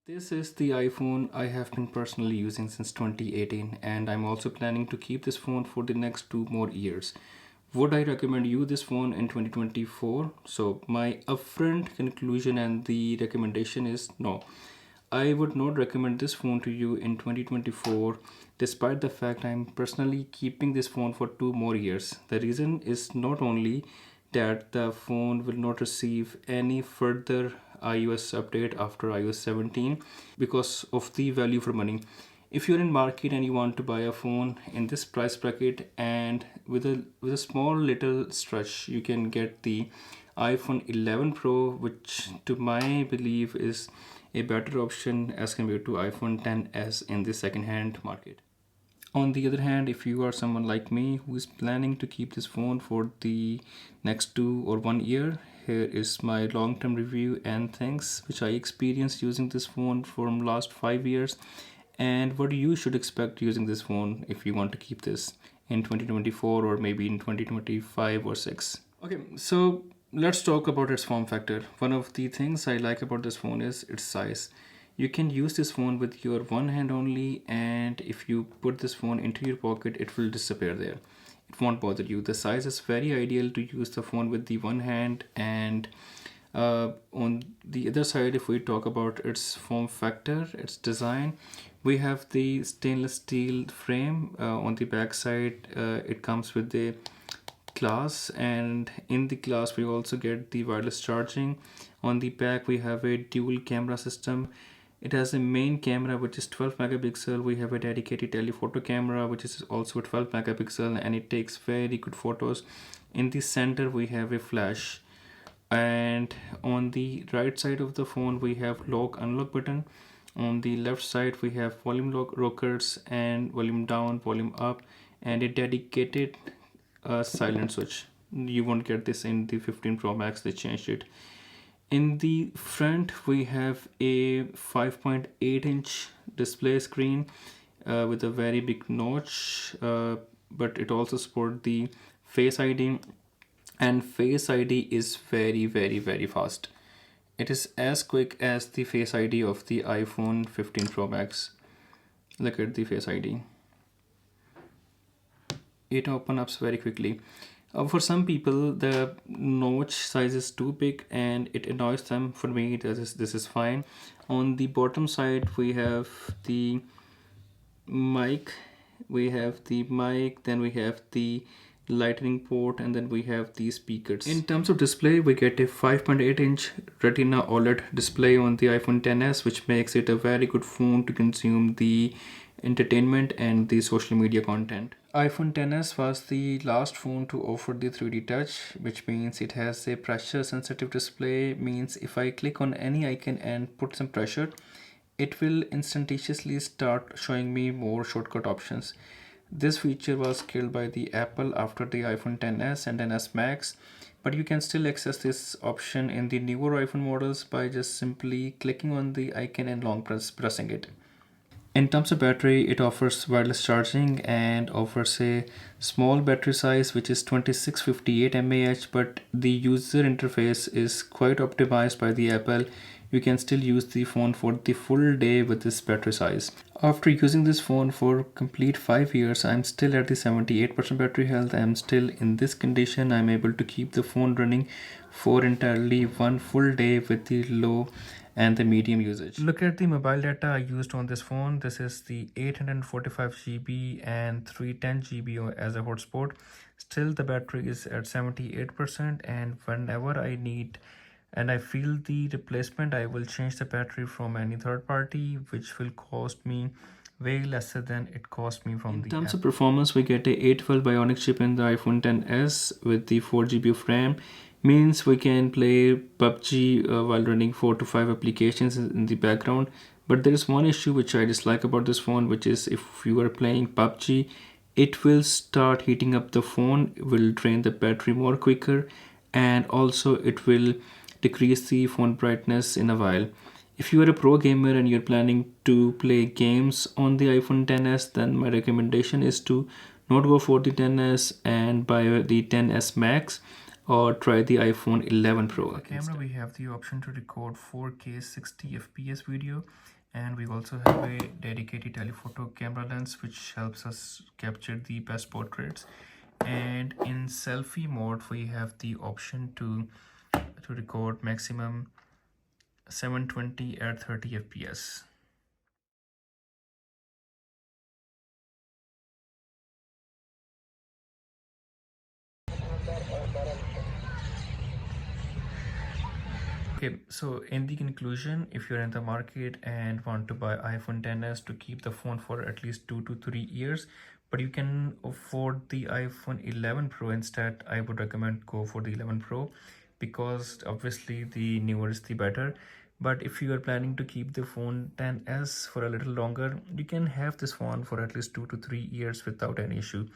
This is the iPhone I have been personally using since 2018, and I'm also planning to keep this phone for the next 2 more years. Would I recommend you this phone in 2024? So, my upfront conclusion and the recommendation is no. I would not recommend this phone to you in 2024, despite the fact I'm personally keeping this phone for 2 more years. The reason is not only that the phone will not receive any further iOS update after iOS 17 because of the value for money. If you're in market and you want to buy a phone in this price bracket and with a small little stretch, you can get the iPhone 11 Pro, which to my belief is a better option as compared to iPhone 10s in the second hand market. On the other hand, if you are someone like me who is planning to keep this phone for the next 2 or 1 year, here is my long-term review and things which I experienced using this phone for last 5 years, and what you should expect using this phone if you want to keep this in 2024 or maybe in 2025 or 6. Okay, so let's talk about its form factor. One of the things I like about this phone is its size. You can use this phone with your one hand only, and if you put this phone into your pocket, it will disappear there. It won't bother you. The size is very ideal to use the phone with the one hand, and on the other side, if we talk about its form factor, its design, we have the stainless steel frame. On the back side, it comes with the glass, and in the glass we also get the wireless charging. On the back we have a dual camera system. It has a main camera which is 12 megapixel. We have a dedicated telephoto camera which is also 12 megapixel, and it takes very good photos. In the center we have a flash, and on the right side of the phone we have lock unlock button. On the left side we have volume rockers and volume down, volume up, and a dedicated silent switch. You won't get this in the 15 Pro Max, they changed it. In the front we have a 5.8-inch display screen with a very big notch, but it also supports the Face ID, and Face ID is very fast. It is as quick as the Face ID of the iPhone 15 Pro Max. Look at the Face ID. It opens up very quickly. For some people, the notch size is too big and it annoys them. For me, this is fine. On the bottom side, we have the mic. Then we have the lightning port, and then we have the speakers. In terms of display, we get a 5.8-inch Retina OLED display on the iPhone 10s, which makes it a very good phone to consume the entertainment and the social media content. iPhone 10s was the last phone to offer the 3D touch, which means it has a pressure sensitive display. Means if I click on any icon and put some pressure, it will instantaneously start showing me more shortcut options. This feature was killed by the Apple after the iPhone 10s and 10s Max, but you can still access this option in the newer iPhone models by just simply clicking on the icon and pressing it. In terms of battery, it offers wireless charging and offers a small battery size which is 2658 mAh, but the user interface is quite optimized by the Apple. You can still use the phone for the full day with this battery size. After using this phone for complete 5 years, I'm still at the 78% battery health. I'm still in this condition. I'm able to keep the phone running for entirely one full day with the low and the medium usage. Look at the mobile data I used on this phone. This is the 845 GB and 310 GB as a hotspot. Still the battery is at 78%, and whenever I need and I feel the replacement, I will change the battery from any third party, which will cost me way lesser than it cost me from the In terms of performance, we get a 812 Bionic chip in the iPhone 10s with the 4 GB of RAM. Means we can play PUBG while running 4 to 5 applications in the background. But there is one issue which I dislike about this phone, which is if you are playing PUBG, it will start heating up the phone, will drain the battery more quicker, and also it will decrease the phone brightness in a while. If you are a pro gamer and you're planning to play games on the iPhone 10s, then my recommendation is to not go for the 10s and buy the 10s Max. or try the iPhone 11 Pro. For camera, we have the option to record 4K 60 FPS video, and we also have a dedicated telephoto camera lens which helps us capture the best portraits. And in selfie mode, we have the option to record maximum 720 at 30 FPS. Okay, so in the conclusion, if you're in the market and want to buy iPhone 10s to keep the phone for at least 2 to 3 years, but you can afford the iPhone 11 Pro instead, I would recommend go for the 11 Pro because obviously the newer is the better. But if you are planning to keep the phone 10s for a little longer, you can have this phone for at least 2 to 3 years without any issue.